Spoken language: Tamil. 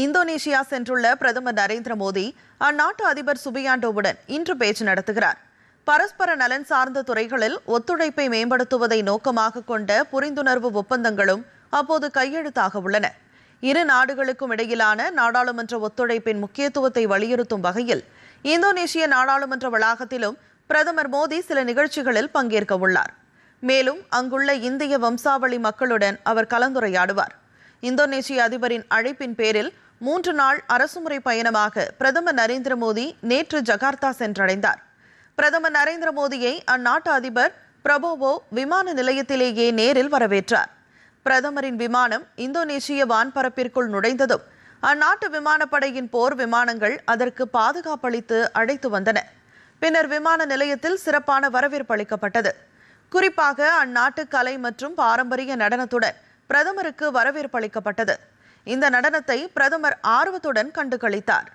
இந்தோனேஷியா சென்றுள்ள பிரதமர் நரேந்திர மோடி அந்நாட்டு அதிபர் சுபியாண்டோவுடன் இன்று பேச்சு நடத்துகிறார். பரஸ்பர நலன் சார்ந்த துறைகளில் ஒத்துழைப்பை மேம்படுத்துவதை நோக்கமாக கொண்ட புரிந்துணர்வு ஒப்பந்தங்களும் அப்போது கையெழுத்தாக உள்ளன. இரு நாடுகளுக்கும் இடையிலான நாடாளுமன்ற ஒத்துழைப்பின் முக்கியத்துவத்தை வலியுறுத்தும் வகையில் இந்தோனேஷிய நாடாளுமன்ற வளாகத்திலும் பிரதமர் மோடி சில நிகழ்ச்சிகளில் பங்கேற்க உள்ளார். மேலும் அங்குள்ள இந்திய வம்சாவளி மக்களுடன் அவர் கலந்துரையாடுவார். இந்தோனேஷிய அதிபரின் அழைப்பின் பேரில் 3 நாள் அரசுமுறை பயணமாக பிரதமர் நரேந்திர மோடி நேற்று ஜகார்த்தா சென்றடைந்தார். பிரதமர் நரேந்திர மோடியை அந்நாட்டு அதிபர் பிரபோவோ விமான நிலையத்திலேயே நேரில் வரவேற்றார். பிரதமரின் விமானம் இந்தோனேஷிய வான்பரப்பிற்குள் நுழைந்ததும் அந்நாட்டு விமானப்படையின் போர் விமானங்கள் அதற்கு பாதுகாப்பளித்து அழைத்து வந்தன. பின்னர் விமான நிலையத்தில் சிறப்பான வரவேற்பு அளிக்கப்பட்டது. குறிப்பாக அந்நாட்டு கலை மற்றும் பாரம்பரிய நடனத்துடன் பிரதமருக்கு வரவேற்பு அளிக்கப்பட்டது. இந்த நடனத்தை பிரதமர் ஆர்வத்துடன் கண்டுகளித்தார்.